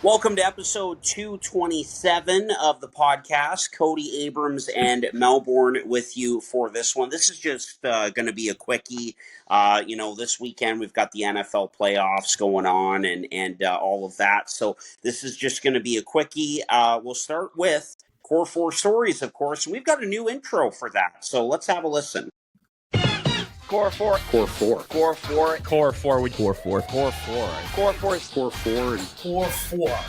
Welcome to episode 227 of the podcast. Cody Abrams and Melbourne with you for this one. This is just going to be a quickie. This weekend we've got the NFL playoffs going on and all of that. So this is just going to be a quickie. We'll start with Core 4 Stories, of course. And we've got a new intro for that. So let's have a listen. Core 4. Core 4. Core 4. Core 4 with Core 4. Core 4. Core 4 is Core 4 and Core 4.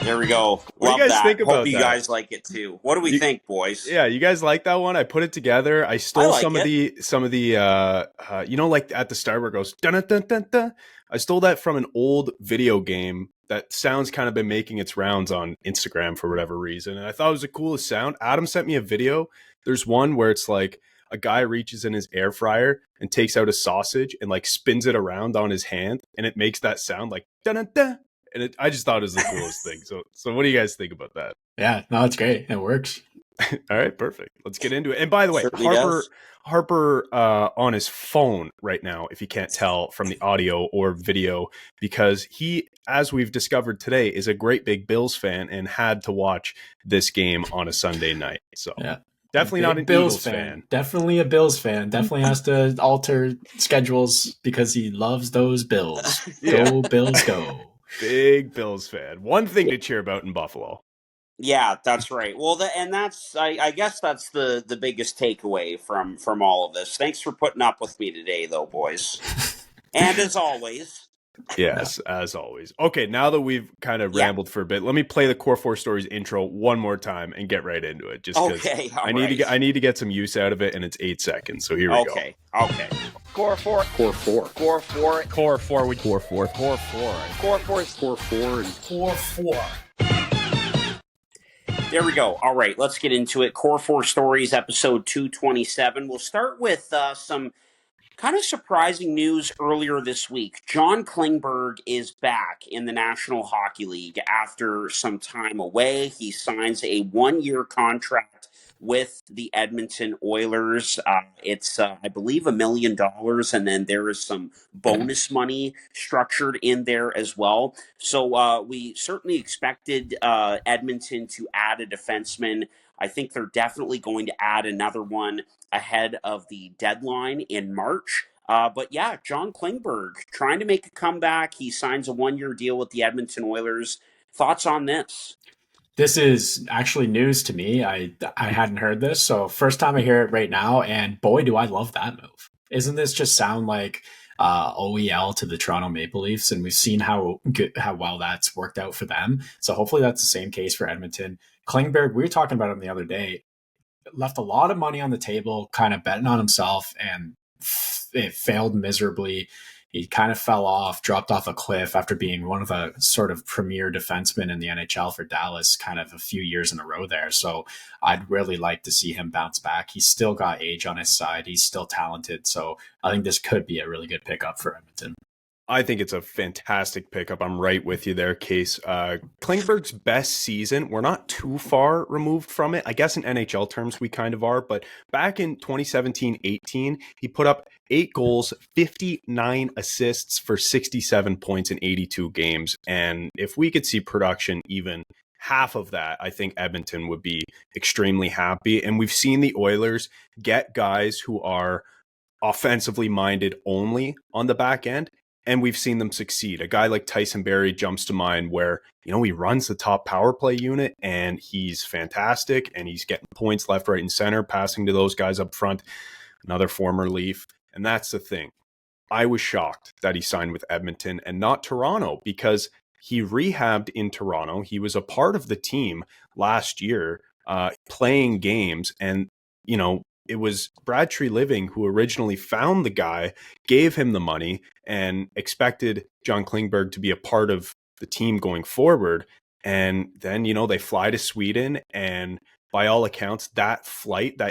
There we go. What Love do you guys that. think about Hope you that? guys like it too. What do we think, boys? Yeah, you guys like that one? I put it together. I stole like some of the like at the start where it goes dun dun dun dun. I stole that from an old video game that sound's kind of been making its rounds on Instagram for whatever reason, and I thought it was the coolest sound. Adam sent me a video. There's one where it's like a guy reaches in his air fryer and takes out a sausage and like spins it around on his hand, and it makes that sound like dun dun dun. And I just thought it was the coolest thing. So what do you guys think about that? Yeah, no, it's great. It works. All right, perfect. Let's get into it. And by the way, Certainly Harper on his phone right now, if you can't tell from the audio or video, because he, as we've discovered today, is a great big Bills fan and had to watch this game on a Sunday night. So Yeah. definitely not an Bills fan. Definitely a Bills fan. Definitely has to alter schedules because he loves those Bills. Yeah. Go Bills, go. Big Bills fan. One thing to cheer about in Buffalo. Yeah, that's right. Well, I guess that's the biggest takeaway from all of this. Thanks for putting up with me today, though, boys. And as always. Yes, as always. Okay, now that we've kind of rambled for a bit, let me play the Core 4 Stories intro one more time and get right into it. Just okay, I need to get some use out of it, and it's 8 seconds. So here we go. Okay. Core 4. Core 4. Core 4. Core 4 with Core 4. Core 4. Core 4 is Core 4 and Core 4. There we go. All right, let's get into it. Core 4 Stories, episode 227. We'll start with some kind of surprising news earlier this week. John Klingberg is back in the National Hockey League after some time away. He signs a 1-year contract with the Edmonton Oilers. It's, I believe, $1 million, and then there is some bonus money structured in there as well. So we certainly expected Edmonton to add a defenseman. I think they're definitely going to add another one ahead of the deadline in March. But yeah, John Klingberg trying to make a comeback. He signs a 1-year deal with the Edmonton Oilers. Thoughts on this? This is actually news to me. I hadn't heard this, so first time I hear it right now, and boy, do I love that move. Isn't this just sound like OEL to the Toronto Maple Leafs? And we've seen how well that's worked out for them. So hopefully that's the same case for Edmonton. Klingberg, we were talking about him the other day, left a lot of money on the table, kind of betting on himself, and it failed miserably. He kind of fell off, dropped off a cliff after being one of the sort of premier defensemen in the NHL for Dallas kind of a few years in a row there. So I'd really like to see him bounce back. He's still got age on his side. He's still talented. So I think this could be a really good pickup for Edmonton. I think it's a fantastic pickup. I'm right with you there, Case. Klingberg's best season, we're not too far removed from it. I guess in NHL terms, we kind of are. But back in 2017-18, he put up 8 goals, 59 assists for 67 points in 82 games. And if we could see production even half of that, I think Edmonton would be extremely happy. And we've seen the Oilers get guys who are offensively minded only on the back end. And we've seen them succeed. A guy like Tyson Barrie jumps to mind where, he runs the top power play unit and he's fantastic and he's getting points left, right, and center, passing to those guys up front. Another former Leaf. And that's the thing. I was shocked that he signed with Edmonton and not Toronto because he rehabbed in Toronto. He was a part of the team last year playing games and, it was Brad Treliving who originally found the guy, gave him the money, and expected John Klingberg to be a part of the team going forward. And then, they fly to Sweden. And by all accounts, that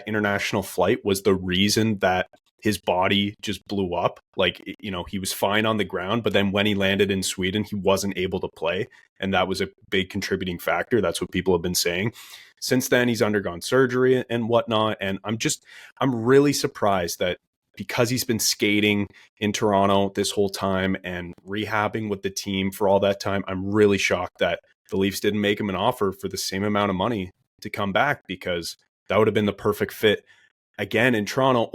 international flight was the reason that his body just blew up. Like, he was fine on the ground, but then when he landed in Sweden, he wasn't able to play. And that was a big contributing factor. That's what people have been saying. Since then, he's undergone surgery and whatnot. And I'm really surprised that because he's been skating in Toronto this whole time and rehabbing with the team for all that time, I'm really shocked that the Leafs didn't make him an offer for the same amount of money to come back, because that would have been the perfect fit again in Toronto.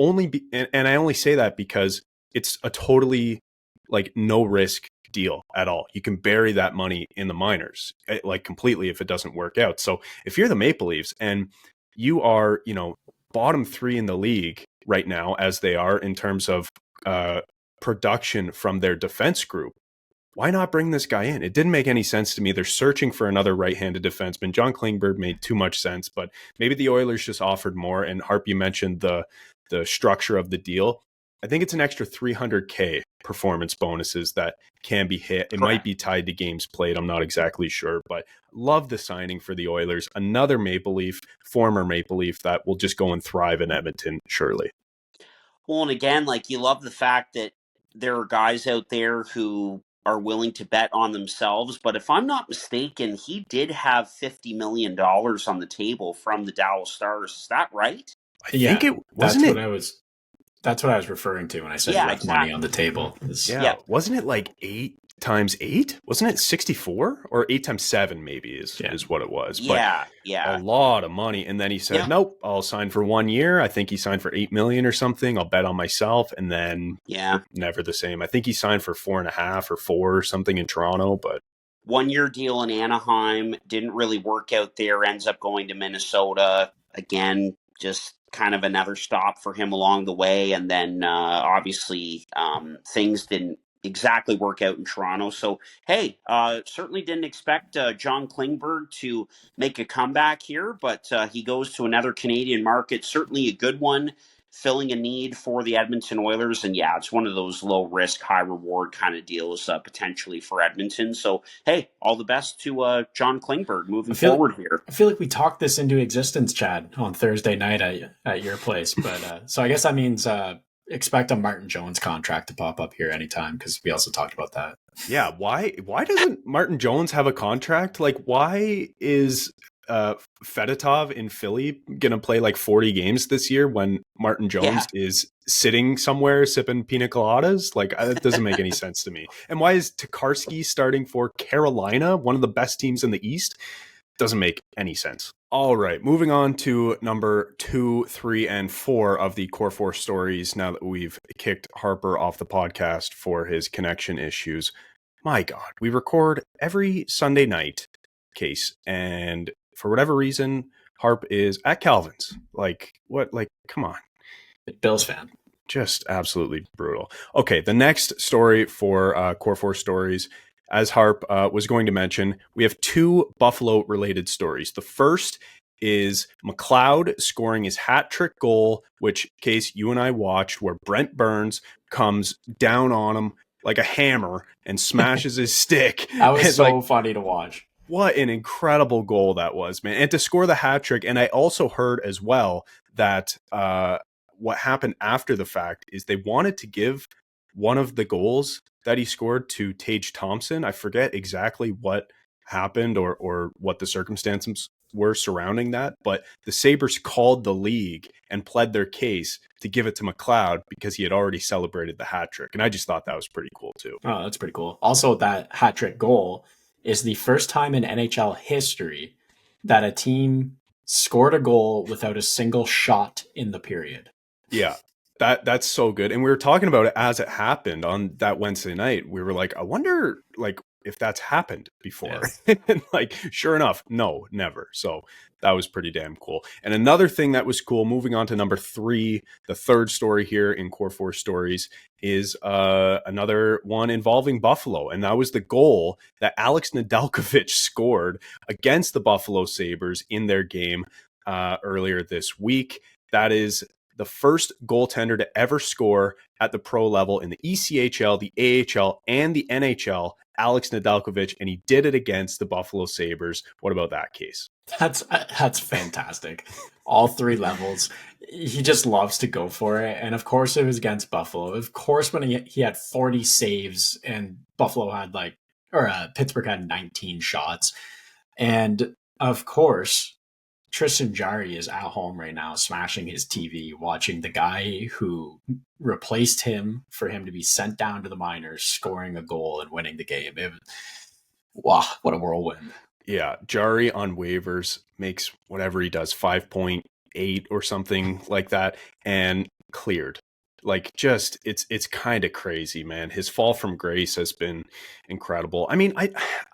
And I only say that because it's a totally like no risk deal at all. You can bury that money in the minors like completely if it doesn't work out. So if you're the Maple Leafs and you are, bottom 3 in the league right now, as they are in terms of production from their defense group, why not bring this guy in? It didn't make any sense to me. They're searching for another right-handed defenseman. John Klingberg made too much sense, but maybe the Oilers just offered more. And Harp, you mentioned the structure of the deal. I think it's an extra $300K performance bonuses that can be hit. It might be tied to games played. I'm not exactly sure, but love the signing for the Oilers. Another Maple Leaf, former Maple Leaf, that will just go and thrive in Edmonton, surely. Well, and again, like, you love the fact that there are guys out there who are willing to bet on themselves. But if I'm not mistaken, he did have $50 million on the table from the Dallas Stars. Is that right? I think it wasn't. That's what I was referring to when I said left money on the table. Wasn't it like 8 times 8? Wasn't it 64 or 8 times 7? Maybe is what it was. But a lot of money. And then he said, "Nope, I'll sign for 1 year." I think he signed for $8 million or something. I'll bet on myself, and then never the same. I think he signed for 4.5 or 4 or something in Toronto, but 1 year deal in Anaheim didn't really work out there. Ends up going to Minnesota again. Just kind of another stop for him along the way. And then obviously things didn't exactly work out in Toronto. So, hey, certainly didn't expect John Klingberg to make a comeback here, but he goes to another Canadian market, certainly a good one, filling a need for the Edmonton Oilers. And it's one of those low risk, high reward kind of deals potentially for Edmonton. So, hey, all the best to John Klingberg moving forward here. I feel like we talked this into existence, Chad, on Thursday night at your place. But so I guess that means expect a Martin Jones contract to pop up here anytime, because we also talked about that. Yeah. Why doesn't Martin Jones have a contract? Like, why is Fedotov in Philly gonna play like 40 games this year when Martin Jones is sitting somewhere sipping pina coladas? Like, that doesn't make any sense to me. And why is Tokarski starting for Carolina, one of the best teams in the East? Doesn't make any sense. All right, moving on to number 2, 3, and 4 of the Core 4 stories. Now that we've kicked Harper off the podcast for his connection issues, my God, we record every Sunday night, Case, and for whatever reason, Harp is at Calvin's. Like, what? Like, come on. Bills fan. Just absolutely brutal. Okay, the next story for Core 4 stories, as Harp was going to mention, we have 2 Buffalo-related stories. The first is McLeod scoring his hat trick goal, which, Case, you and I watched, where Brent Burns comes down on him like a hammer and smashes his stick. That was so funny to watch. What an incredible goal that was, man. And to score the hat trick. And I also heard as well that what happened after the fact is they wanted to give one of the goals that he scored to Tage Thompson. I forget exactly what happened or what the circumstances were surrounding that, but the Sabres called the league and pled their case to give it to McLeod because he had already celebrated the hat trick. And I just thought that was pretty cool too. Oh, that's pretty cool. Also, that hat trick goal is the first time in NHL history that a team scored a goal without a single shot in the period. Yeah, that's so good. And we were talking about it as it happened on that Wednesday night. We were like, I wonder if that's happened before. Yeah. And sure enough, no, never. So that was pretty damn cool. And another thing that was cool, moving on to number 3, the third story here in Core 4 stories, is another one involving Buffalo. And that was the goal that Alex Nedeljkovic scored against the Buffalo Sabres in their game earlier this week. That is the first goaltender to ever score at the pro level in the ECHL, the AHL, and the NHL, Alex Nedeljkovic, and he did it against the Buffalo Sabres. What about that, Case? That's fantastic. All 3 levels. He just loves to go for it. And of course it was against Buffalo. Of course when he had 40 saves and Buffalo had Pittsburgh had 19 shots. And of course Tristan Jarry is at home right now, smashing his TV, watching the guy who replaced him for him to be sent down to the minors, scoring a goal and winning the game. Wow, what a whirlwind. Yeah, Jari on waivers makes whatever he does 5.8 or something like that, and cleared. Like, just it's kind of crazy, man. His fall from grace has been incredible. I mean, I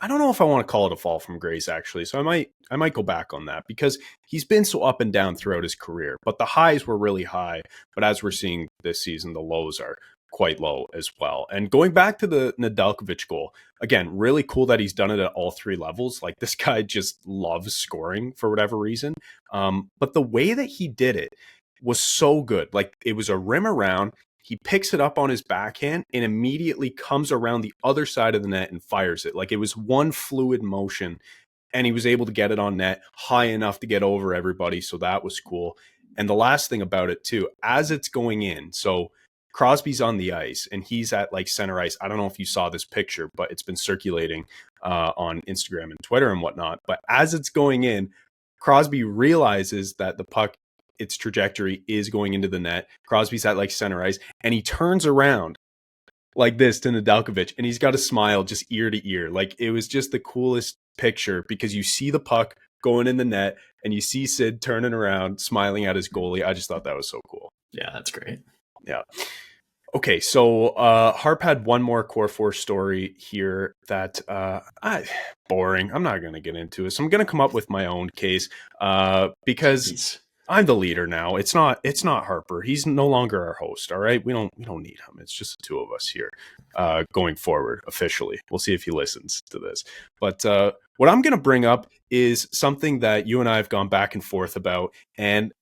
don't know if I want to call it a fall from grace, actually. So I might go back on that, because he's been so up and down throughout his career. But the highs were really high. But as we're seeing this season, the lows are quite low as well. And going back to the Nedeljkovic goal, again, really cool that he's done it at all three levels. Like, this guy just loves scoring for whatever reason. But the way that he did it was so good. Like, it was a rim around. He picks it up on his backhand and immediately comes around the other side of the net and fires it. Like, it was one fluid motion, and he was able to get it on net high enough to get over everybody. So that was cool. And the last thing about it too, as it's going in, so Crosby's on the ice and he's at like center ice. I don't know if you saw this picture, but it's been circulating on Instagram and Twitter and whatnot. But as it's going in, Crosby realizes that the puck, its trajectory is going into the net. Crosby's at like center ice, and he turns around like this to Nedeljkovic, and he's got a smile just ear to ear. Like, it was just the coolest picture, because you see the puck going in the net and you see Sid turning around, smiling at his goalie. I just thought that was so cool. Yeah, that's great. Yeah. Okay, so Harp had one more Core 4 story here that boring. I'm not going to get into it. So I'm going to come up with my own case because I'm the leader now. It's not Harper. He's no longer our host, all right? We don't need him. It's just the two of us here going forward officially. We'll see if he listens to this. But what I'm going to bring up is something that you and I have gone back and forth about, and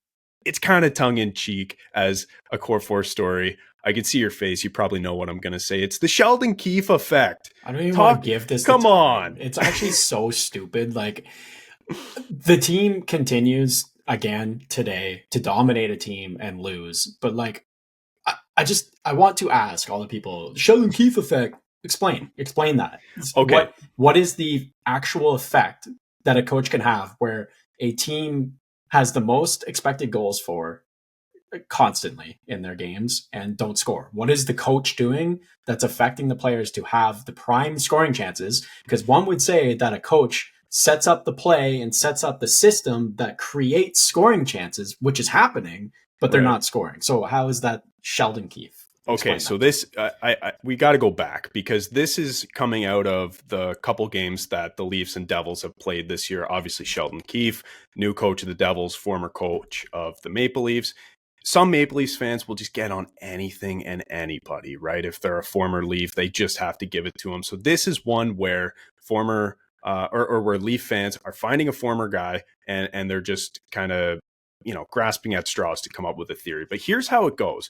it's kind of tongue-in-cheek as a Core 4 story. I can see your face. You probably know what I'm going to say. It's the Sheldon Keefe effect. I don't even want to give this Come on. It's actually so stupid. Like, the team continues again today to dominate a team and lose. But, like, I want to ask all the people, Sheldon Keefe effect, explain that. Okay. What is the actual effect that a coach can have where a team has the most expected goals for constantly in their games and don't score? What is the coach doing that's affecting the players to have the prime scoring chances? Because one would say that a coach sets up the play and sets up the system that creates scoring chances, which is happening, but they're not scoring. So how is that Sheldon Keefe? Okay, so this we got to go back, because this is coming out of the couple games that the Leafs and Devils have played this year. Obviously, Sheldon Keefe, new coach of the Devils, former coach of the Maple Leafs. Some Maple Leafs fans will just get on anything and anybody, right? If they're a former Leaf, they just have to give it to them. So this is one where former or where Leaf fans are finding a former guy and they're just kind of, grasping at straws to come up with a theory. But here's how it goes.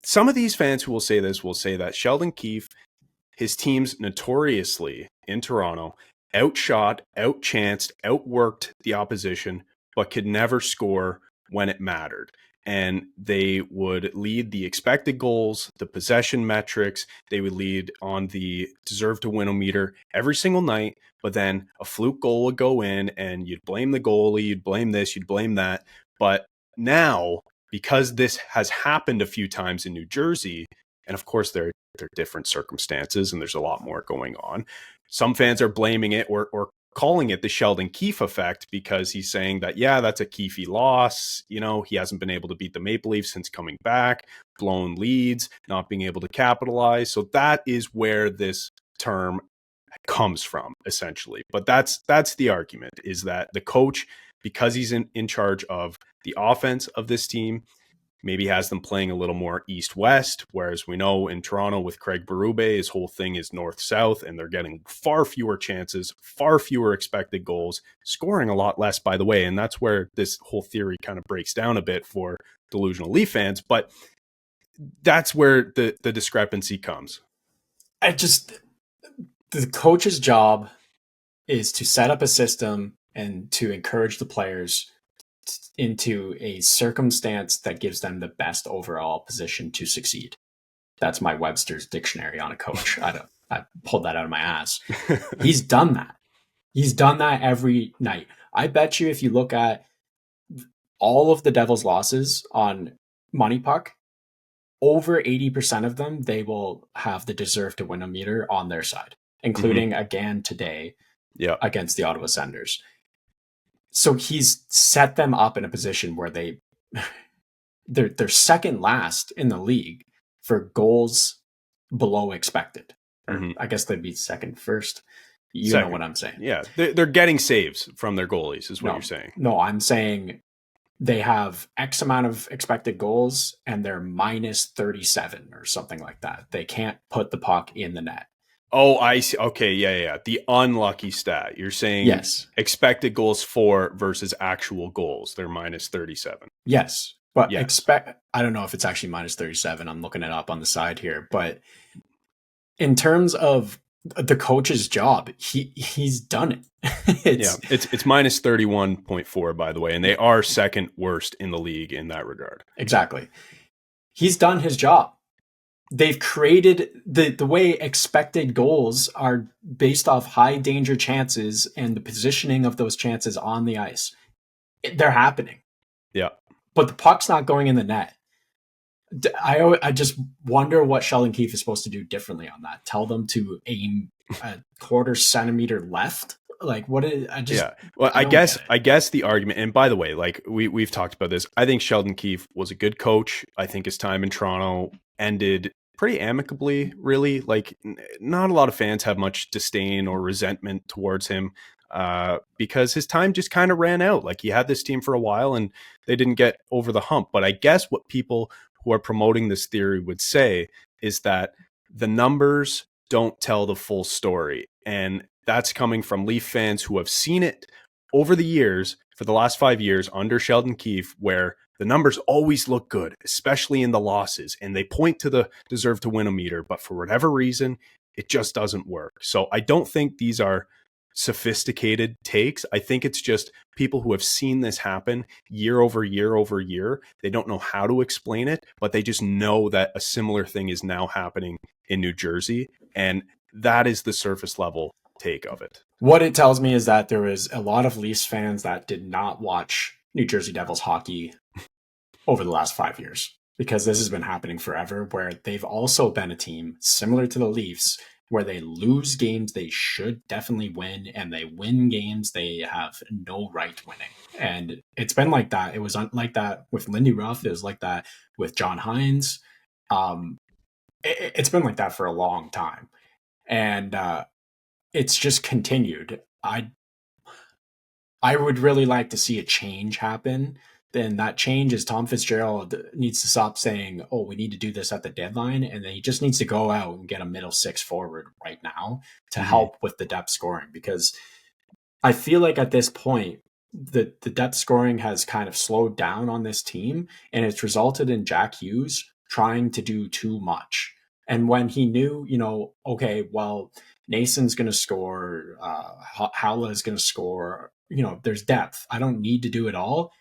Some of these fans who will say this will say that Sheldon Keefe, his teams notoriously in Toronto, outshot, outchanced, outworked the opposition, but could never score when it mattered. And they would lead the expected goals, the possession metrics. They would lead on the deserve to win meter every single night. But then a fluke goal would go in and you'd blame the goalie, you'd blame this, you'd blame that. But now, because this has happened a few times in New Jersey, and of course there are different circumstances and there's a lot more going on, some fans are blaming it or calling it the Sheldon Keefe effect, because he's saying that, yeah, that's a Keefe loss. He hasn't been able to beat the Maple Leafs since coming back, blown leads, not being able to capitalize. So that is where this term comes from, essentially. But that's the argument, is that the coach, because he's in charge of the offense of this team, maybe has them playing a little more east-west, whereas we know in Toronto with Craig Berube, his whole thing is north-south, and they're getting far fewer chances, far fewer expected goals, scoring a lot less, by the way, and that's where this whole theory kind of breaks down a bit for delusional Leaf fans, but that's where the discrepancy comes. The coach's job is to set up a system and to encourage the players into a circumstance that gives them the best overall position to succeed. That's my Webster's dictionary on a coach. I pulled that out of my ass. He's done that. He's done that every night. I bet you if you look at all of the Devils' losses on Money Puck, over 80% of them, they will have the deserve to win a meter on their side, including again today against the Ottawa Senators. So he's set them up in a position where they're second last in the league for goals below expected. Or I guess they'd be second first. You know what I'm saying. Yeah, they're getting saves from their goalies is what you're saying. No, I'm saying they have X amount of expected goals and they're minus 37 or something like that. They can't put the puck in the net. Oh, I see. Okay, yeah. The unlucky stat. You're saying yes. Expected goals for versus actual goals. They're minus 37. Yes. But I don't know if it's actually minus 37. I'm looking it up on the side here. But in terms of the coach's job, he's done it. It's minus 31.4, by the way, and they are second worst in the league in that regard. Exactly. He's done his job. They've created the way expected goals are based off high danger chances and the positioning of those chances on the ice. They're happening. Yeah. But the puck's not going in the net. I just wonder what Sheldon Keefe is supposed to do differently on that. Tell them to aim a quarter centimeter left. Like what is I guess the argument, and by the way, like we've talked about this, I think Sheldon Keefe was a good coach. I think his time in Toronto ended pretty amicably, really. Like not a lot of fans have much disdain or resentment towards him because his time just kind of ran out. Like he had this team for a while and they didn't get over the hump. But I guess what people who are promoting this theory would say is that the numbers don't tell the full story. And that's coming from Leaf fans who have seen it over the years, for the last 5 years under Sheldon Keefe, where the numbers always look good, especially in the losses, and they point to the deserve to win a meter, but for whatever reason, it just doesn't work. So I don't think these are sophisticated takes. I think it's just people who have seen this happen year over year over year. They don't know how to explain it, but they just know that a similar thing is now happening in New Jersey. And that is the surface level take of it. What it tells me is that there was a lot of Leafs fans that did not watch New Jersey Devils hockey over the last 5 years, because this has been happening forever, where they've also been a team similar to the Leafs where they lose games they should definitely win, and they win games they have no right winning. And it's been like that. It was like that with Lindy Ruff. It was like that with John Hines. It's been like that for a long time. And it's just continued. I would really like to see a change happen. Then that change is Tom Fitzgerald needs to stop saying, oh, we need to do this at the deadline. And then he just needs to go out and get a middle six forward right now to help with the depth scoring. Because I feel like at this point, the depth scoring has kind of slowed down on this team. And it's resulted in Jack Hughes trying to do too much. And when he knew, okay, well, Nason's going to score, Howla is going to score, there's depth. I don't need to do it all.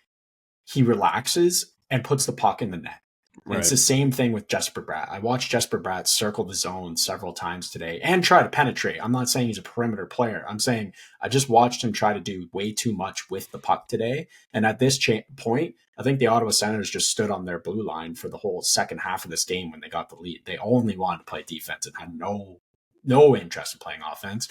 He relaxes and puts the puck in the net. Right. It's the same thing with Jesper Bratt. I watched Jesper Bratt circle the zone several times today and try to penetrate. I'm not saying he's a perimeter player. I'm saying I just watched him try to do way too much with the puck today. And at this point, I think the Ottawa Senators just stood on their blue line for the whole second half of this game when they got the lead. They only wanted to play defense and had no interest in playing offense.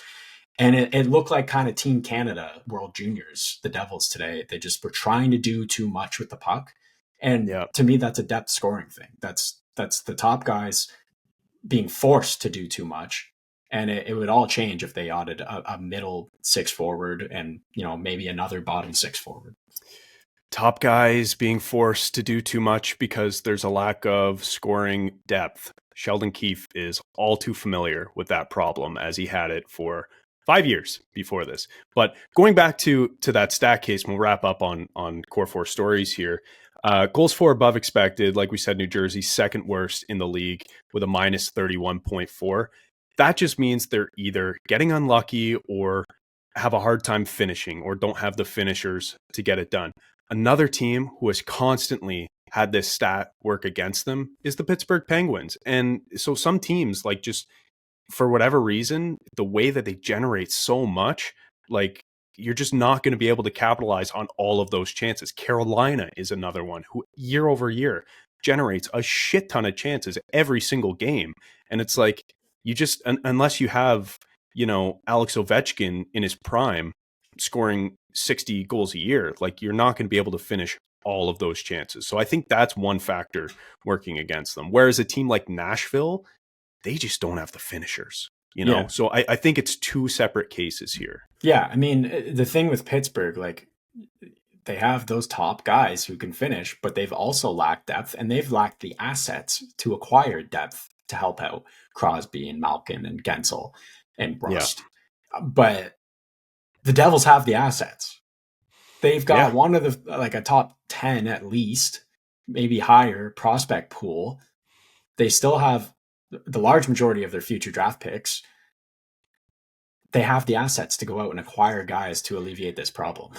And it looked like kind of Team Canada World Juniors, the Devils today. They just were trying to do too much with the puck. And to me, that's a depth scoring thing. That's the top guys being forced to do too much. And it would all change if they added a middle six forward and, maybe another bottom six forward. Top guys being forced to do too much because there's a lack of scoring depth. Sheldon Keefe is all too familiar with that problem, as he had it for 5 years before this. But going back to that stat case, we'll wrap up on Core 4 stories here. Goals for above expected, like we said, New Jersey, second worst in the league with a minus 31.4. That just means they're either getting unlucky or have a hard time finishing or don't have the finishers to get it done. Another team who has constantly had this stat work against them is the Pittsburgh Penguins. And so some teams, like, just for whatever reason, the way that they generate so much, like, you're just not going to be able to capitalize on all of those chances. Carolina is another one who year over year generates a shit ton of chances every single game. And it's like, you just, unless you have, Alex Ovechkin in his prime scoring 60 goals a year, like, you're not going to be able to finish all of those chances. So I think that's one factor working against them. Whereas a team like Nashville, they just don't have the finishers, Yeah. So I think it's two separate cases here. Yeah, I mean, the thing with Pittsburgh, like, they have those top guys who can finish, but they've also lacked depth, and they've lacked the assets to acquire depth to help out Crosby and Malkin and Gensel and Rust. But the Devils have the assets. They've got one of the, like, a top 10 at least, maybe higher prospect pool. They still have the large majority of their future draft picks. They have the assets to go out and acquire guys to alleviate this problem.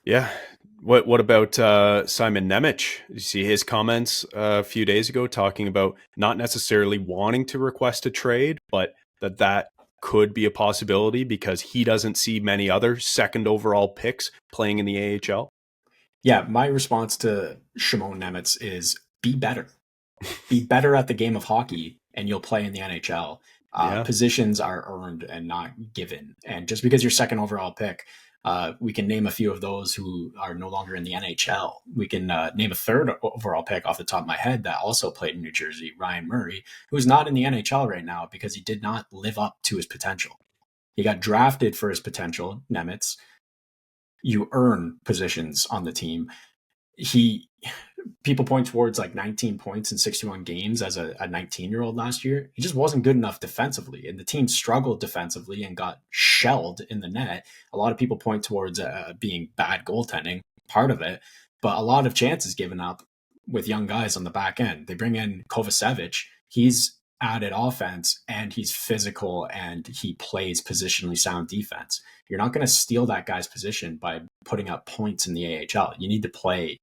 Yeah. What about Simon Nemec? You see his comments a few days ago talking about not necessarily wanting to request a trade, but that could be a possibility because he doesn't see many other second overall picks playing in the AHL. Yeah, my response to Shimon Nemec is be better. Be better at the game of hockey and you'll play in the NHL. Positions are earned and not given. And just because you're second overall pick, we can name a few of those who are no longer in the NHL. We can name a third overall pick off the top of my head that also played in New Jersey, Ryan Murray, who's not in the NHL right now because he did not live up to his potential. He got drafted for his potential, Nemec. You earn positions on the team. People point towards like 19 points in 61 games as a 19-year-old last year. He just wasn't good enough defensively, and the team struggled defensively and got shelled in the net. A lot of people point towards being bad goaltending, part of it, but a lot of chances given up with young guys on the back end. They bring in Kovacevic. He's added offense, and he's physical, and he plays positionally sound defense. You're not going to steal that guy's position by putting up points in the AHL. You need to play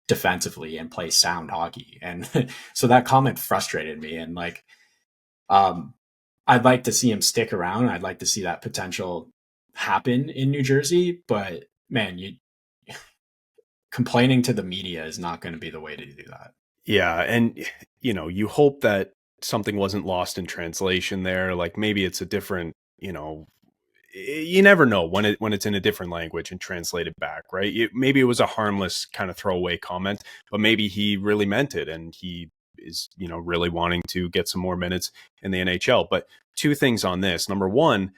defensively and play sound hockey. And so that comment frustrated me. And like, I'd like to see him stick around. I'd like to see that potential happen in New Jersey, but man, complaining to the media is not going to be the way to do that. Yeah. And, you hope that something wasn't lost in translation there. Like maybe it's a different, you never know when it's in a different language and translated back, right? Maybe it was a harmless kind of throwaway comment, but maybe he really meant it and he is, really wanting to get some more minutes in the NHL. But two things on this. Number one,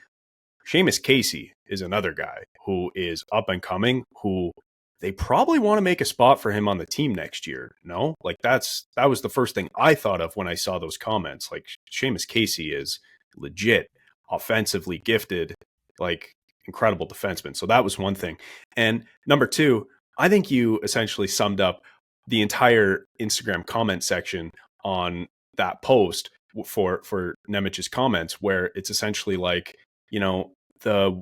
Seamus Casey is another guy who is up and coming, who they probably want to make a spot for him on the team next year. No, like that was the first thing I thought of when I saw those comments. Like Seamus Casey is legit, offensively gifted, like incredible defenseman. So that was one thing. And number two, I think you essentially summed up the entire Instagram comment section on that post for Nemec's comments, where it's essentially like, the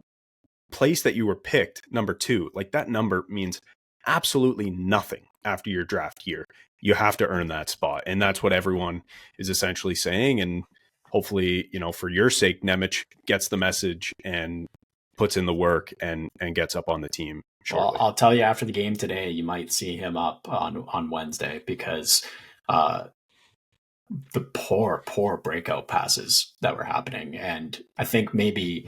place that you were picked, number 2, like that number means absolutely nothing after your draft year. You have to earn that spot. And that's what everyone is essentially saying. And hopefully, for your sake, Nemec gets the message and puts in the work and gets up on the team shortly. Well, I'll tell you after the game today, you might see him up on Wednesday because the poor breakout passes that were happening. And I think maybe,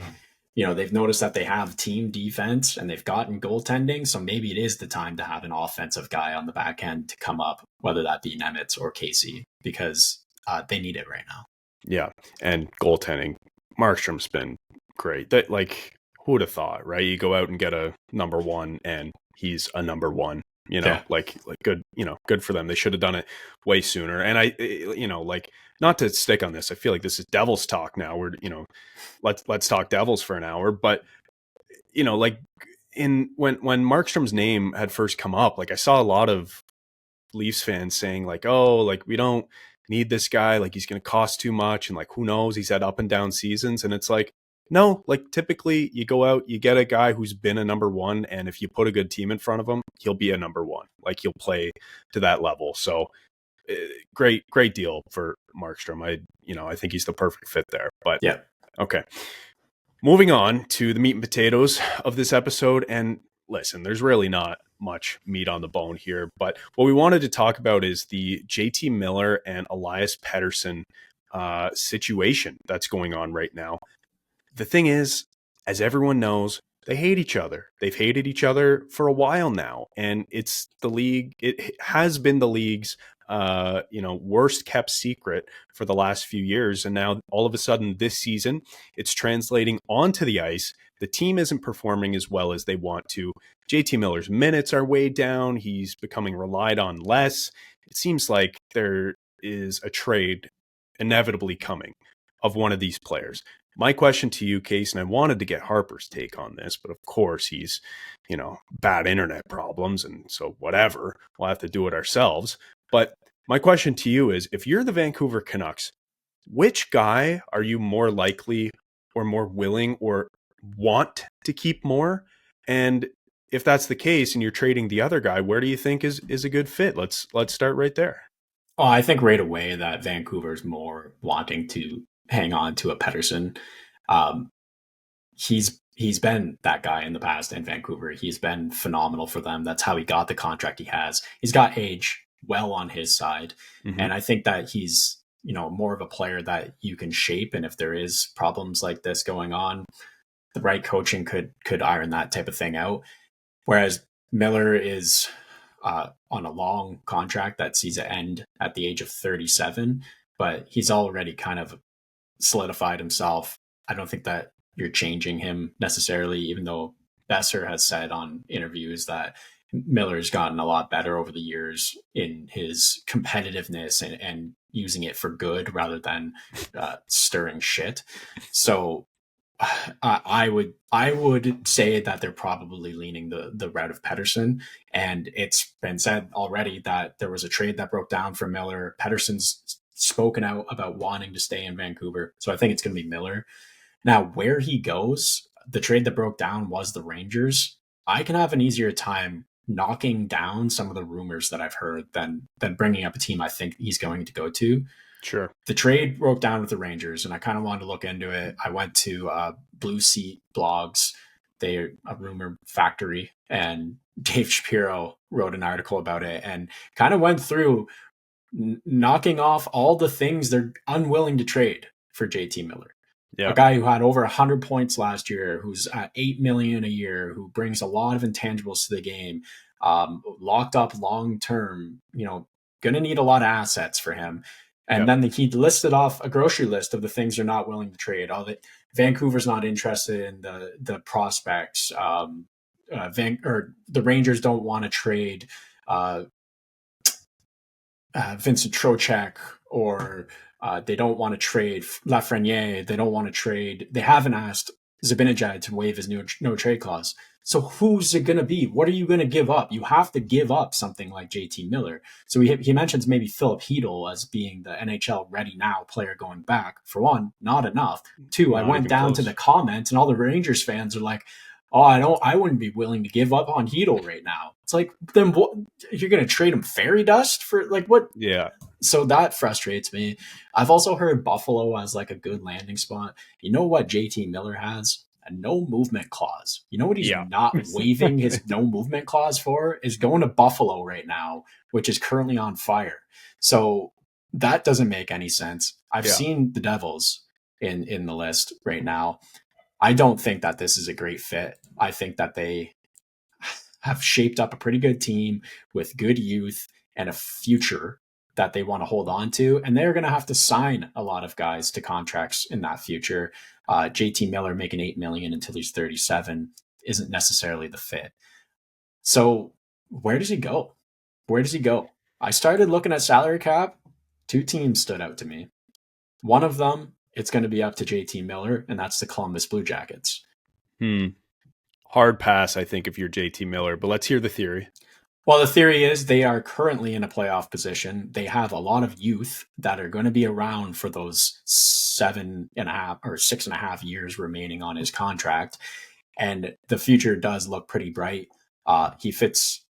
they've noticed that they have team defense and they've gotten goaltending. So maybe it is the time to have an offensive guy on the back end to come up, whether that be Nemec or Casey, because they need it right now. Yeah. And goaltending, Markstrom's been great. That, like, who would have thought, right? You go out and get a number 1 and he's a number 1, like good, good for them. They should have done it way sooner. And I, like, not to stick on this, I feel like this is Devils talk now. We're, let's talk Devils for an hour. But, like when Markstrom's name had first come up, like I saw a lot of Leafs fans saying like, oh, like we don't need this guy. Like he's going to cost too much. And like, who knows? He's had up and down seasons. And it's like, no, like typically you go out, you get a guy who's been a number 1. And if you put a good team in front of him, he'll be a number 1. Like he'll play to that level. So great deal for Markstrom. I think he's the perfect fit there, but yeah. Okay. Moving on to the meat and potatoes of this episode. And listen, there's really not much meat on the bone here, but what we wanted to talk about is the JT Miller and Elias Pettersson situation that's going on right now. The thing is, as everyone knows, they hate each other. They've hated each other for a while now, and it's the league. It has been the league's, worst kept secret for the last few years, and now all of a sudden this season, it's translating onto the ice. The team isn't performing as well as they want to. JT Miller's minutes are way down. He's becoming relied on less. It seems like there is a trade inevitably coming of one of these players. My question to you, Case, and I wanted to get Harper's take on this, but of course he's, bad internet problems, and so whatever, we'll have to do it ourselves. But my question to you is, if you're the Vancouver Canucks, which guy are you more likely or more willing or want to keep more? And if that's the case and you're trading the other guy, where do you think is a good fit? Let's start right there. Oh, I think right away that Vancouver's more wanting to hang on to a Pettersson. He's been that guy in the past in Vancouver. He's been phenomenal for them. That's how he got the contract he has. He's got age well on his side. Mm-hmm. And I think that he's, more of a player that you can shape. And if there is problems like this going on, the right coaching could iron that type of thing out. Whereas Miller is on a long contract that sees it end at the age of 37, but he's already kind of solidified himself. I don't think that you're changing him necessarily, even though Besser has said on interviews that Miller's gotten a lot better over the years in his competitiveness and using it for good rather than stirring shit. So I would say that they're probably leaning the route of Pettersson, and it's been said already that there was a trade that broke down for Miller. Pettersson's spoken out about wanting to stay in Vancouver, so I think it's going to be Miller. Now, where he goes, the trade that broke down was the Rangers. I can have an easier time knocking down some of the rumors that I've heard than bringing up a team I think he's going to go to. Sure. The trade broke down with the Rangers, and I kind of wanted to look into it. I went to Blue Seat Blogs. They're a rumor factory, and Dave Shapiro wrote an article about it and kind of went through knocking off all the things they're unwilling to trade for JT Miller. Yeah. A guy who had over 100 points last year, who's at $8 million a year, who brings a lot of intangibles to the game, locked up long term, going to need a lot of assets for him. And then he listed off a grocery list of the things they're not willing to trade. All that Vancouver's not interested in the prospects. The Rangers don't want to trade Vincent Trocheck, or they don't want to trade Lafreniere. They don't want to trade. They haven't asked Zibanejad to waive his no trade clause. So who's it going to be? What are you going to give up? You have to give up something like JT Miller. So he mentions maybe Philip Hedl as being the NHL ready now player going back. For one, not enough. Two, not I went down close to the comments and all the Rangers fans are like, oh, I wouldn't be willing to give up on Hedl right now. It's like, then what? You're going to trade him fairy dust for like what? Yeah. So that frustrates me. I've also heard Buffalo as like a good landing spot. You know what JT Miller has? A no movement clause. You know what he's not waiving his no movement clause for? Is going to Buffalo right now, which is currently on fire. So that doesn't make any sense. I've seen the Devils in the list right now. I don't think that this is a great fit. I think that they have shaped up a pretty good team with good youth and a future that they want to hold on to. And they're going to have to sign a lot of guys to contracts in that future. JT Miller making $8 million until he's 37 isn't necessarily the fit. So where does he go? Where does he go? I started looking at salary cap. Two teams stood out to me. One of them, it's going to be up to JT Miller, and that's the Columbus Blue Jackets. Hard pass, I think, if you're JT Miller, but let's hear the theory. Well, the theory is they are currently in a playoff position. They have a lot of youth that are going to be around for those 7.5 or 6.5 years remaining on his contract. And the future does look pretty bright. He fits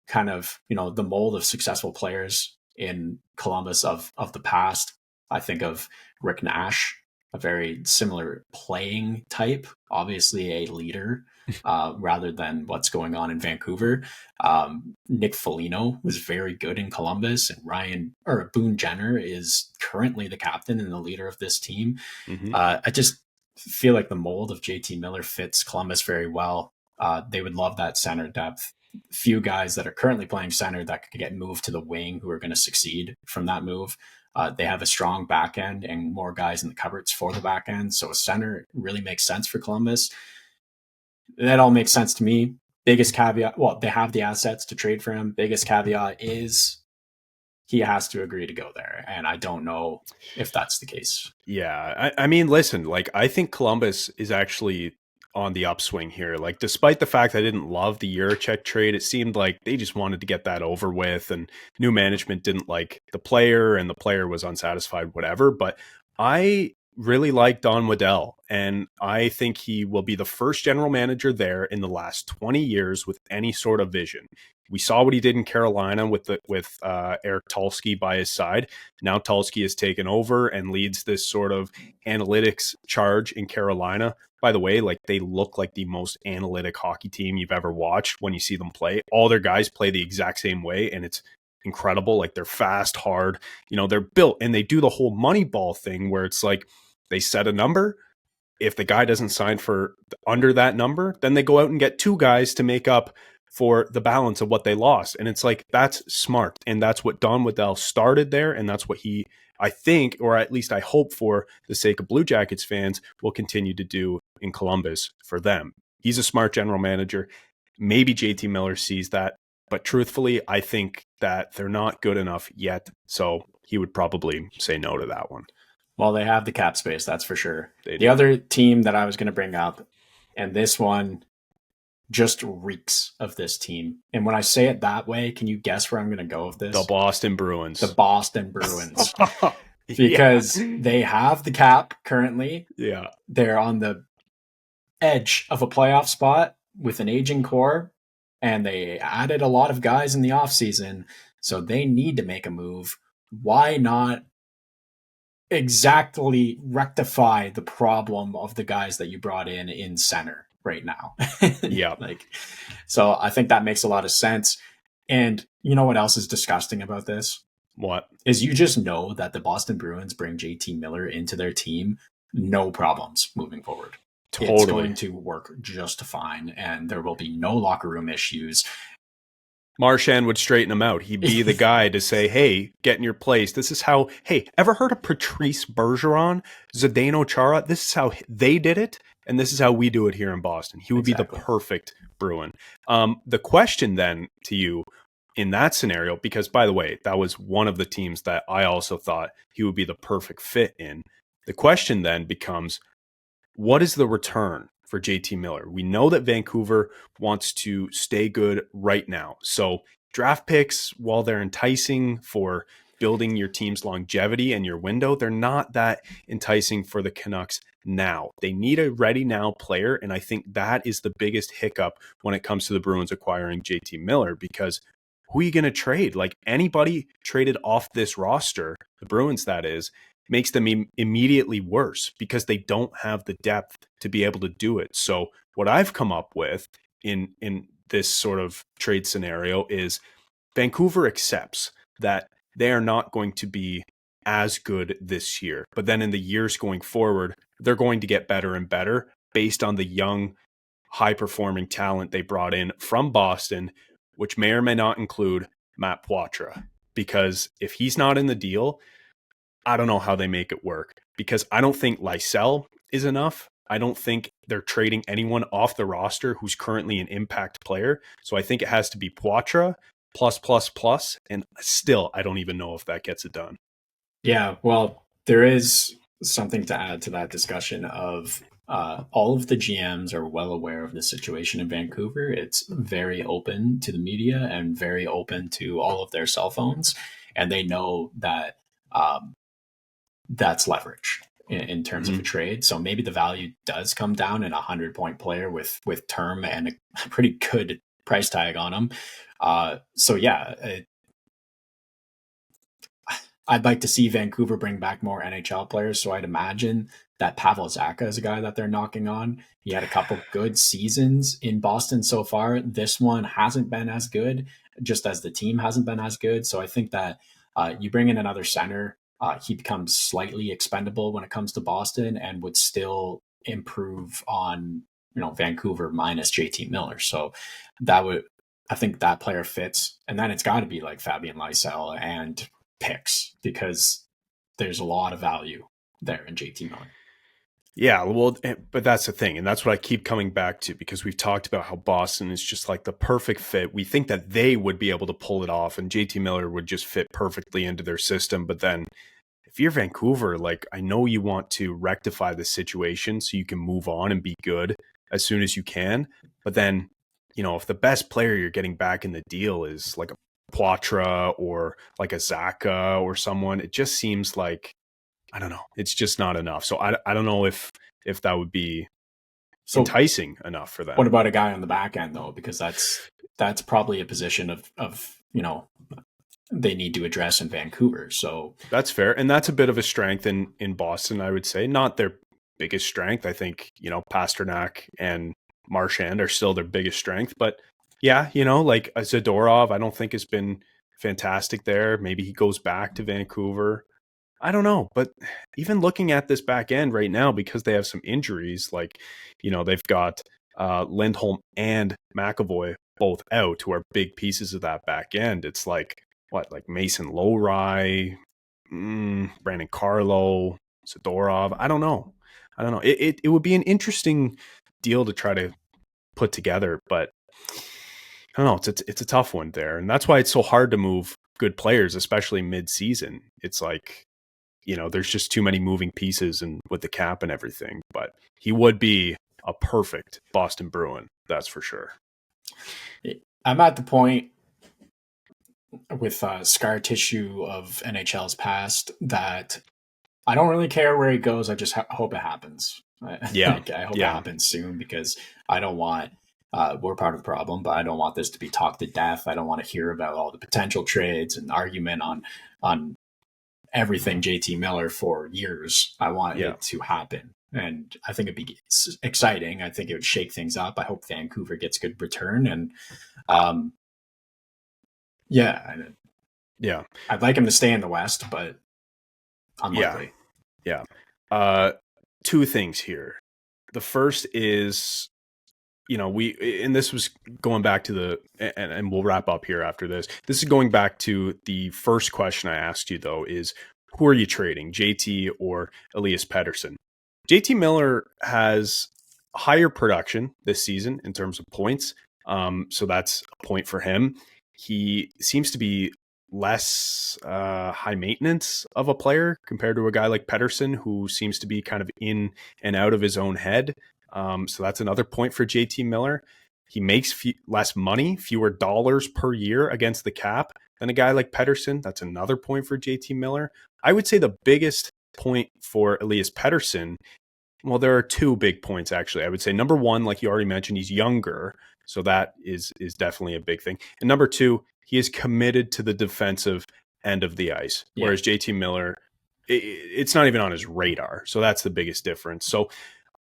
kind of, the mold of successful players in Columbus of the past. I think of Rick Nash a very similar playing type, obviously a leader, rather than what's going on in Vancouver. Nick Foligno was very good in Columbus, and Boone Jenner is currently the captain and the leader of this team. Mm-hmm. I just feel like the mold of JT Miller fits Columbus very well. They would love that center depth. Few guys that are currently playing center that could get moved to the wing who are going to succeed from that move. They have a strong back end and more guys in the cupboards for the back end. So a center really makes sense for Columbus. That all makes sense to me. Biggest caveat, well, they have the assets to trade for him. Biggest caveat is he has to agree to go there. And I don't know if that's the case. Yeah. I mean, listen, like, I think Columbus is actually on the upswing here. Like, despite the fact I didn't love the Juracek trade, it seemed like they just wanted to get that over with, and new management didn't like the player, and the player was unsatisfied, whatever. But I really like Don Waddell, and I think he will be the first general manager there in the last 20 years with any sort of vision. We saw what he did in Carolina with Eric Tulsky by his side. Now Tulsky has taken over and leads this sort of analytics charge in Carolina. By the way, like, they look like the most analytic hockey team you've ever watched when you see them play. All their guys play the exact same way, and it's incredible. Like, they're fast, hard, they're built, and they do the whole money ball thing where it's like they set a number. If the guy doesn't sign for under that number, then they go out and get two guys to make up for the balance of what they lost. And it's like, that's smart. And that's what Don Waddell started there. And that's what he, I think, or at least I hope for the sake of Blue Jackets fans, will continue to do in Columbus for them. He's a smart general manager. Maybe JT Miller sees that. But truthfully, I think that they're not good enough yet. So he would probably say no to that one. Well, they have the cap space, that's for sure. The other team that I was going to bring up, and this one just reeks of this team. And when I say it that way, can you guess where I'm going to go with this? The Boston Bruins. The Boston Bruins. Because they have the cap currently. Yeah. They're on the edge of a playoff spot with an aging core, and they added a lot of guys in the offseason, so they need to make a move. Why not exactly rectify the problem of the guys that you brought in center right now? Yeah. So I think that makes a lot of sense. And you know what else is disgusting about this? What? Is you just know that the Boston Bruins bring JT Miller into their team, no problems moving forward. Totally. It's going to work just fine, and there will be no locker room issues. Marchand would straighten him out. He'd be the guy to say, hey, get in your place. This is how, hey, ever heard of Patrice Bergeron, Zdeno Chara? This is how they did it, and this is how we do it here in Boston. He would be the perfect Bruin. The question then to you in that scenario, because by the way, that was one of the teams that I also thought he would be the perfect fit in. The question then becomes, what is the return for JT Miller? We know that Vancouver wants to stay good right now. So draft picks, while they're enticing for building your team's longevity and your window, they're not that enticing for the Canucks now. They need a ready now player. And I think that is the biggest hiccup when it comes to the Bruins acquiring JT Miller, because who are you going to trade? Like, anybody traded off this roster, the Bruins that is, makes them immediately worse because they don't have the depth to be able to do it. So what I've come up with in this sort of trade scenario is Vancouver accepts that they are not going to be as good this year, but then in the years going forward, they're going to get better and better based on the young, high-performing talent they brought in from Boston, which may or may not include Matt Poitras. Because if he's not in the deal, I don't know how they make it work, because I don't think Lysell is enough. I don't think they're trading anyone off the roster who's currently an impact player. So I think it has to be Poitras plus, and still, I don't even know if that gets it done. Yeah, well, there is something to add to that discussion of all of the GMs are well aware of the situation in Vancouver. It's very open to the media and very open to all of their cell phones. And they know that that's leverage in terms of a trade. So maybe the value does come down in a 100-point player with term and a pretty good price tag on him. So yeah, I'd like to see Vancouver bring back more NHL players. So I'd imagine that Pavel Zacha is a guy that they're knocking on. He had a couple good seasons in Boston so far. This one hasn't been as good, just as the team hasn't been as good. So I think that you bring in another center, he becomes slightly expendable when it comes to Boston and would still improve on, Vancouver minus JT Miller. So I think that player fits. And then it's got to be like Fabian Lysell and picks, because there's a lot of value there in JT Miller. Yeah, well, but that's the thing. And that's what I keep coming back to, because we've talked about how Boston is just like the perfect fit. We think that they would be able to pull it off, and JT Miller would just fit perfectly into their system. But then if you're Vancouver, like, I know you want to rectify the situation so you can move on and be good as soon as you can. But then, if the best player you're getting back in the deal is like a Poitras or like a Zacha or someone, it just seems like, I don't know, it's just not enough. So I don't know if that would be enticing enough for them. What about a guy on the back end though? Because that's probably a position of they need to address in Vancouver. So that's fair. And that's a bit of a strength in Boston, I would say. Not their biggest strength. I think, Pasternak and Marchand are still their biggest strength. But yeah, like a Zadorov, I don't think has been fantastic there. Maybe he goes back to Vancouver. I don't know. But even looking at this back end right now, because they have some injuries, like, they've got Lindholm and McAvoy both out, who are big pieces of that back end. It's like, like Mason Lowry, Brandon Carlo, Zadorov. I don't know. It would be an interesting deal to try to put together, but I don't know. It's a tough one there. And that's why it's so hard to move good players, especially mid-season. It's like, there's just too many moving pieces and with the cap and everything. But he would be a perfect Boston Bruin, that's for sure. I'm at the point with scar tissue of NHL's past that I don't really care where he goes. I just hope it happens. Yeah. I hope it happens soon, because I don't want, we're part of the problem, but I don't want this to be talked to death. I don't want to hear about all the potential trades and argument on everything JT Miller for years. I want it to happen. And I think it'd be exciting. I think it would shake things up. I hope Vancouver gets good return. And I'd like him to stay in the West, but unlikely. Yeah. Two things here. The first is, and this was going back to and we'll wrap up here after this. This is going back to the first question I asked you, though, is who are you trading, JT or Elias Pettersson? JT Miller has higher production this season in terms of points. So that's a point for him. He seems to be less high maintenance of a player compared to a guy like Pettersson, who seems to be kind of in and out of his own head. So that's another point for JT Miller. He makes less money, fewer dollars per year against the cap than a guy like Pettersson. That's another point for JT Miller. I would say the biggest point for Elias Pettersson, well, there are two big points, actually. I would say number one, like you already mentioned, he's younger. So that is definitely a big thing. And number two, he is committed to the defensive end of the ice. Yeah. Whereas JT Miller, it's not even on his radar. So that's the biggest difference. So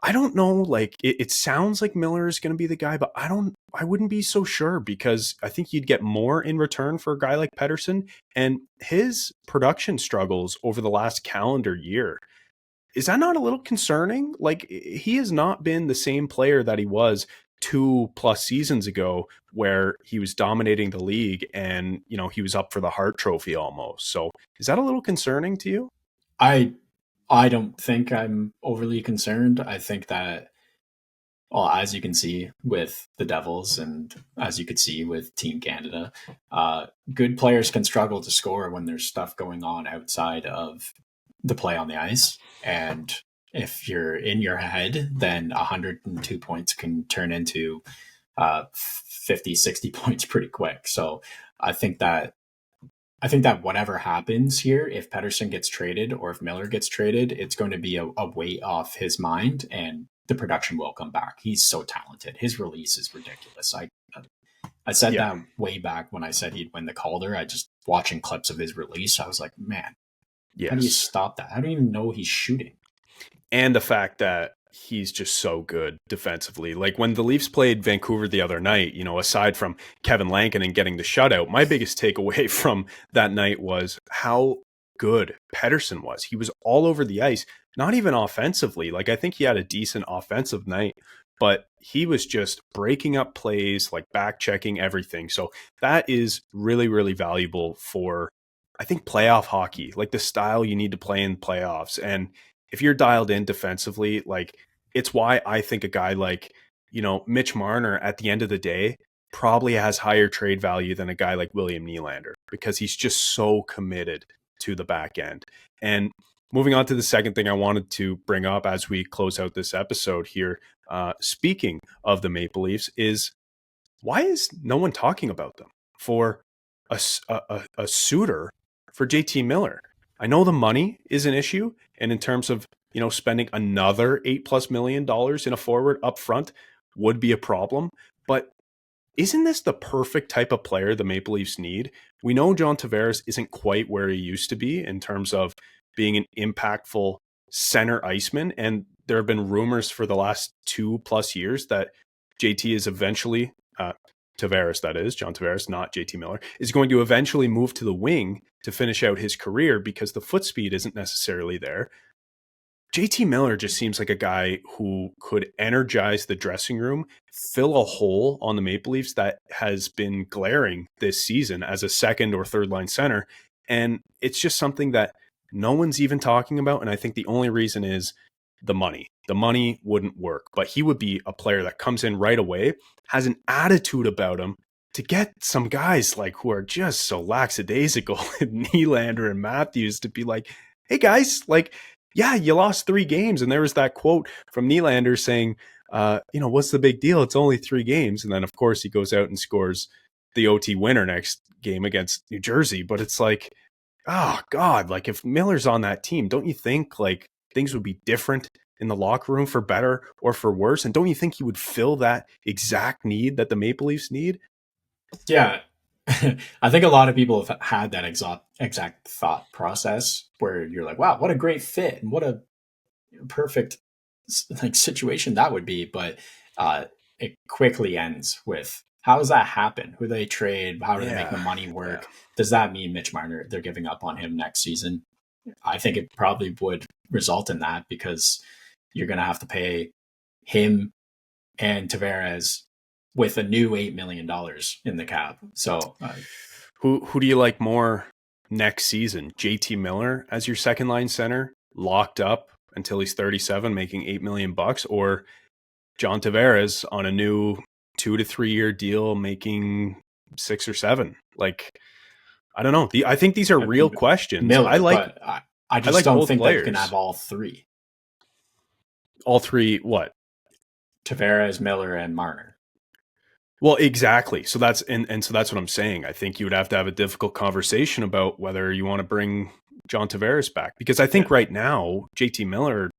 I don't know, like it sounds like Miller is going to be the guy, but I wouldn't be so sure, because I think you'd get more in return for a guy like Pettersson, and his production struggles over the last calendar year. Is that not a little concerning? Like, he has not been the same player that he was 2+ seasons ago, where he was dominating the league and, he was up for the Hart Trophy almost. So is that a little concerning to you? I don't think I'm overly concerned. I think that, well, as you can see with the Devils and as you could see with Team Canada, good players can struggle to score when there's stuff going on outside of the play on the ice. And if you're in your head, then 102 points can turn into 50, 60 points pretty quick. So I think that whatever happens here, if Pettersson gets traded or if Miller gets traded, it's going to be a weight off his mind, and the production will come back. He's so talented. His release is ridiculous. I said that way back when I said he'd win the Calder. I just watching clips of his release, I was like, man, how do you stop that? I don't even know he's shooting. and the fact that he's just so good defensively. Like when the Leafs played Vancouver the other night, aside from Kevin Lankinen getting the shutout, my biggest takeaway from that night was how good Pettersson was. He was all over the ice, not even offensively. Like I think he had a decent offensive night, but he was just breaking up plays, like back checking everything. So that is really, really valuable for, I think, playoff hockey, like the style you need to play in playoffs. And if you're dialed in defensively, like it's why I think a guy like, Mitch Marner at the end of the day probably has higher trade value than a guy like William Nylander, because he's just so committed to the back end. And moving on to the second thing I wanted to bring up as we close out this episode here, speaking of the Maple Leafs, is why is no one talking about them for a suitor for JT Miller? I know the money is an issue, and in terms of spending another $8+ million in a forward up front would be a problem. But isn't this the perfect type of player the Maple Leafs need? We know John Tavares isn't quite where he used to be in terms of being an impactful center iceman, and there have been rumors for the last 2+ years that JT is eventually Tavares, that is, John Tavares, not JT Miller, is going to eventually move to the wing to finish out his career because the foot speed isn't necessarily there. JT Miller just seems like a guy who could energize the dressing room, fill a hole on the Maple Leafs that has been glaring this season as a second or third line center. And it's just something that no one's even talking about. And I think the only reason is the money. The money wouldn't work, but he would be a player that comes in right away, has an attitude about him to get some guys like who are just so lackadaisical, Nylander and Matthews, to be like, hey guys, like, yeah, you lost 3 games. And there was that quote from Nylander saying, what's the big deal? It's only 3 games. And then, of course, he goes out and scores the OT winner next game against New Jersey. But it's like, oh, God, like if Miller's on that team, don't you think like things would be different in the locker room for better or for worse? And don't you think he would fill that exact need that the Maple Leafs need? Yeah. I think a lot of people have had that exact thought process where you're like, wow, what a great fit and what a perfect situation that would be. But it quickly ends with, how does that happen? Who do they trade? How do they make the money work? Yeah. Does that mean Mitch Marner, they're giving up on him next season? I think it probably would result in that, because you're going to have to pay him and Tavares with a new $8 million in the cap. So who do you like more next season? JT Miller as your second line center, locked up until he's 37, making $8 million, or John Tavares on a new 2 to 3 year deal, making 6 or 7? Like, I don't know. I think these are real questions. Miller, I just don't think that you can have all 3. All 3 what? Tavares, Miller, and Marner. Well, exactly. So that's and so that's what I'm saying. I think you would have to have a difficult conversation about whether you want to bring John Tavares back, because I think right now JT Miller,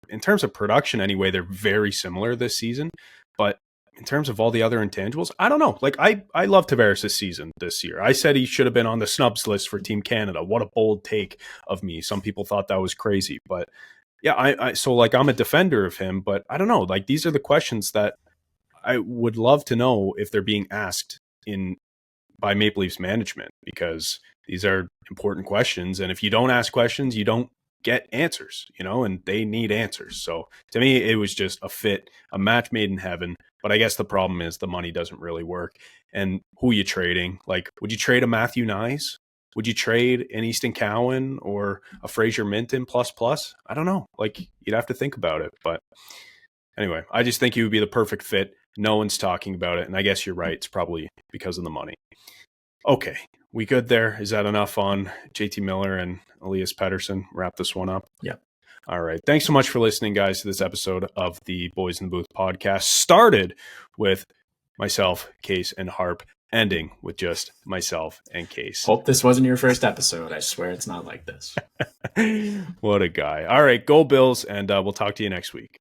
in terms of production anyway, they're very similar this season. But in terms of all the other intangibles, I don't know. Like I love Tavares this year. I said he should have been on the snubs list for Team Canada. What a bold take of me. Some people thought that was crazy, but yeah, so like I'm a defender of him, but I don't know. Like these are the questions that I would love to know if they're being asked by Maple Leafs management, because these are important questions. And if you don't ask questions, you don't get answers, and they need answers. So to me, it was just a fit, a match made in heaven. But I guess the problem is the money doesn't really work. And who are you trading? Like, would you trade a Matthew Nyes? Would you trade an Easton Cowan or a Fraser Minton plus? I don't know. Like, you'd have to think about it. But anyway, I just think he would be the perfect fit. No one's talking about it. And I guess you're right. It's probably because of the money. Okay. We good there? Is that enough on JT Miller and Elias Pettersson? Wrap this one up? Yeah. All right. Thanks so much for listening, guys, to this episode of the Boys in the Booth podcast. Started with myself, Case, and Harp, ending with just myself and Case. Hope this wasn't your first episode. I swear it's not like this. What a guy. All right. Go Bills, and we'll talk to you next week.